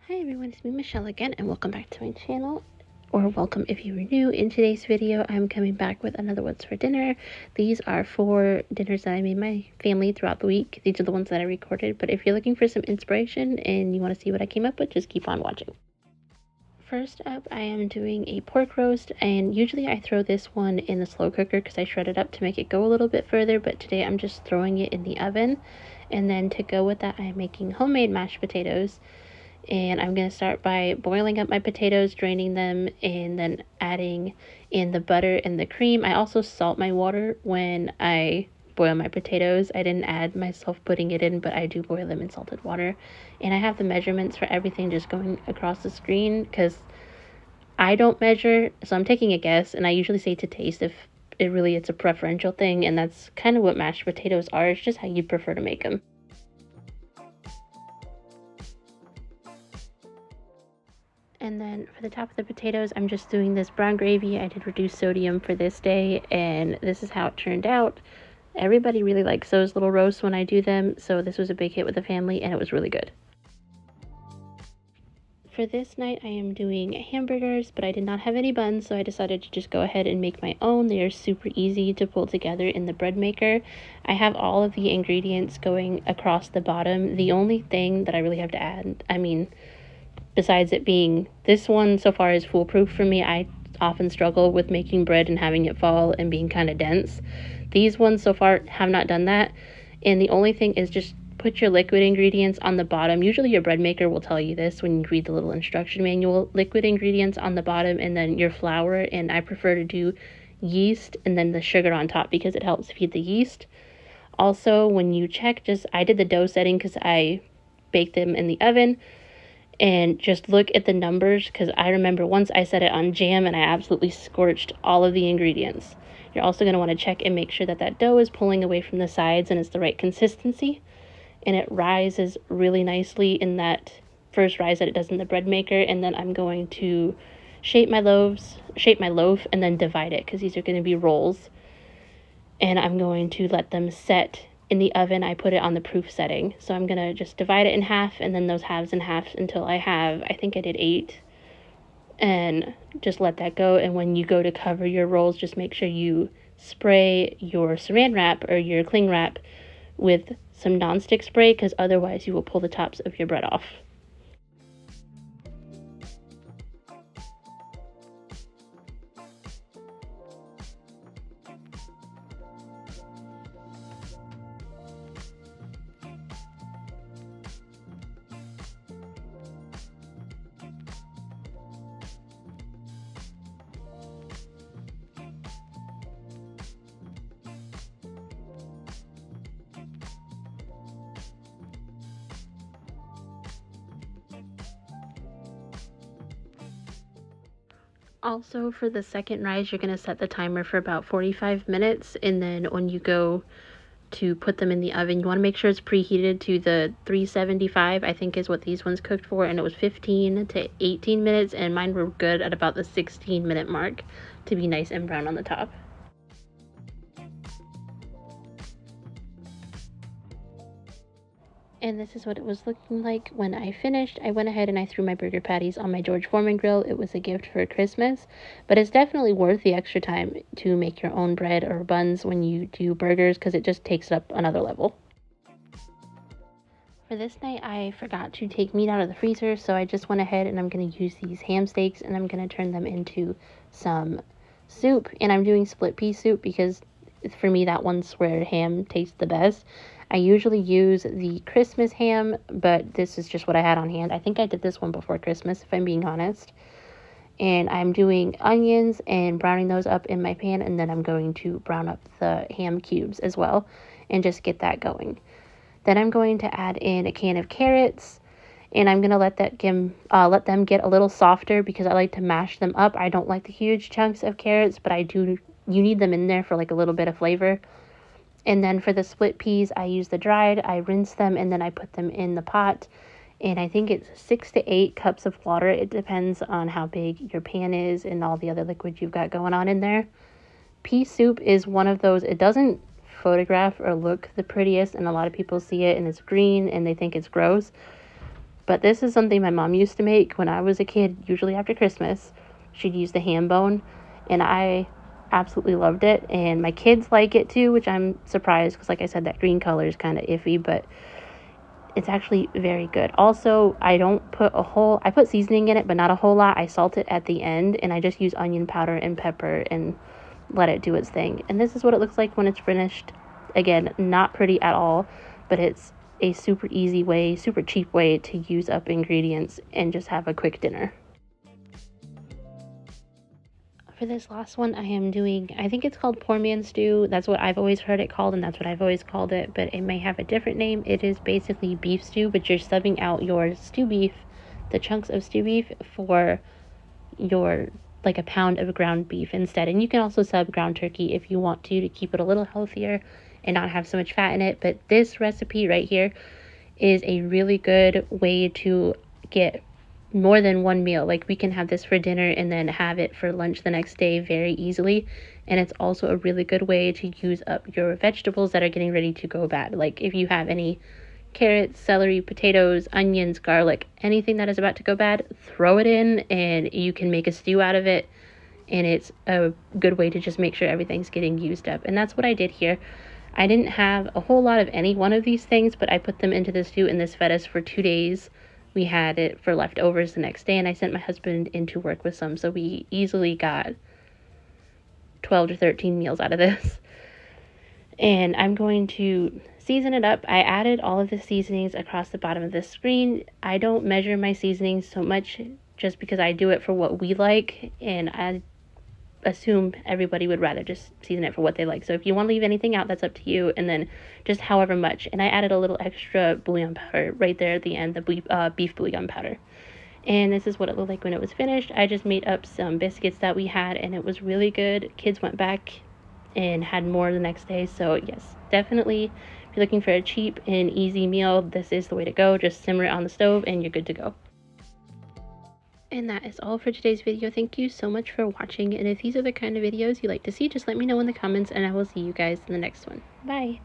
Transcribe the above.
Hi everyone, it's me Michelle again, and welcome back to my channel, or welcome if you are new. In today's video, I'm coming back with another What's for Dinner. These are 4 dinners that I made my family throughout the week. These are the ones that I recorded, but if you're looking for some inspiration and you want to see what I came up with, just keep on watching. First up, I am doing a pork roast, and usually I throw this one in the slow cooker because I shred it up to make it go a little bit further, but today I'm just throwing it in the oven. And then to go with that, I'm making homemade mashed potatoes. And I'm going to start by boiling up my potatoes, draining them, and then adding in the butter and the cream. I also salt my water when I boil my potatoes. I didn't add myself putting it in, but I do boil them in salted water. And I have the measurements for everything just going across the screen because I don't measure, so I'm taking a guess, and I usually say to taste if it's a preferential thing, and that's kind of what mashed potatoes are. It's just how you prefer to make them. And then for the top of the potatoes, I'm just doing this brown gravy. I did reduce sodium for this day, and this is how it turned out. Everybody really likes those little roasts when I do them, so this was a big hit with the family, and it was really good. For this night, I am doing hamburgers, but I did not have any buns, so I decided to just go ahead and make my own. They are super easy to pull together in the bread maker. I have all of the ingredients going across the bottom. The only thing that I really have to add, besides it being, this one so far is foolproof for me. I often struggle with making bread and having it fall and being kind of dense. These ones so far have not done that. And the only thing is just put your liquid ingredients on the bottom. Usually your bread maker will tell you this when you read the little instruction manual. Liquid ingredients on the bottom and then your flour. And I prefer to do yeast and then the sugar on top because it helps feed the yeast. Also, when you check, I did the dough setting because I baked them in the oven. And just look at the numbers because I remember once I set it on jam and I absolutely scorched all of the ingredients. You're also going to want to check and make sure that that dough is pulling away from the sides and it's the right consistency. And it rises really nicely in that first rise that it does in the bread maker. And then I'm going to shape my loaf and then divide it because these are going to be rolls. And I'm going to let them set in the oven. I put it on the proof setting. So I'm going to just divide it in half and then those halves in half until I think I did 8. And just let that go. And when you go to cover your rolls, just make sure you spray your saran wrap or your cling wrap with some nonstick spray because otherwise you will pull the tops of your bread off. Also, for the second rise, you're going to set the timer for about 45 minutes. And then when you go to put them in the oven, you want to make sure it's preheated to the 375, I think is what these ones cooked for. And it was 15 to 18 minutes. And mine were good at about the 16-minute mark to be nice and brown on the top. And this is what it was looking like when I finished. I went ahead and I threw my burger patties on my George Foreman grill. It was a gift for Christmas, but it's definitely worth the extra time to make your own bread or buns when you do burgers because it just takes it up another level. For this night, I forgot to take meat out of the freezer, so I just went ahead and I'm going to use these ham steaks and I'm going to turn them into some soup. And I'm doing split pea soup because for me, that one's where ham tastes the best. I usually use the Christmas ham, but this is just what I had on hand. I think I did this one before Christmas, if I'm being honest. And I'm doing onions and browning those up in my pan, and then I'm going to brown up the ham cubes as well and just get that going. Then I'm going to add in a can of carrots, and I'm going to let them get a little softer because I like to mash them up. I don't like the huge chunks of carrots, but you need them in there for like a little bit of flavor. And then for the split peas, I use the dried. I rinse them and then I put them in the pot. And I think it's 6 to 8 cups of water. It depends on how big your pan is and all the other liquids you've got going on in there. Pea soup is one of those, it doesn't photograph or look the prettiest, and a lot of people see it and it's green and they think it's gross. But this is something my mom used to make when I was a kid, usually after Christmas. She'd use the ham bone, and I absolutely loved it. And my kids like it too, which I'm surprised because, like I said, that green color is kind of iffy, but it's actually very good. Also, I put seasoning in it, but not a whole lot. I salt it at the end, and I just use onion powder and pepper and let it do its thing. And this is what it looks like when it's finished. Again, not pretty at all, but it's a super easy way, super cheap way to use up ingredients and just have a quick dinner. For this last one, I am doing, I think it's called Poran Stew. That's what I've always heard it called, and that's what I've always called it, but it may have a different name. It is basically beef stew, but you're subbing out your stew beef, the chunks of stew beef, for your, like, a pound of ground beef instead. And you can also sub ground turkey if you want to keep it a little healthier and not have so much fat in it. But this recipe right here is a really good way to get more than one meal. Like, we can have this for dinner and then have it for lunch the next day very easily. And it's also a really good way to use up your vegetables that are getting ready to go bad. Like, if you have any carrots, celery, potatoes, onions, garlic, anything that is about to go bad, throw it in and you can make a stew out of it. And it's a good way to just make sure everything's getting used up. And that's what I did here. I didn't have a whole lot of any one of these things, but I put them into the stew, and this fed us for 2 days. We had it for leftovers the next day, and I sent my husband into work with some, so we easily got 12 to 13 meals out of this. And I'm going to season it up. I added all of the seasonings across the bottom of the screen. I don't measure my seasonings so much just because I do it for what we like, and I assume everybody would rather just season it for what they like. So if you want to leave anything out, that's up to you, and then just however much. And I added a little extra bouillon powder right there at the end, the beef bouillon powder. And this is what it looked like when it was finished. I just made up some biscuits that we had, and it was really good. Kids went back and had more the next day. So yes, definitely, if you're looking for a cheap and easy meal, this is the way to go. Just simmer it on the stove and you're good to go. And that is all for today's video. Thank you so much for watching, and if these are the kind of videos you like to see, just let me know in the comments, and I will see you guys in the next one. Bye!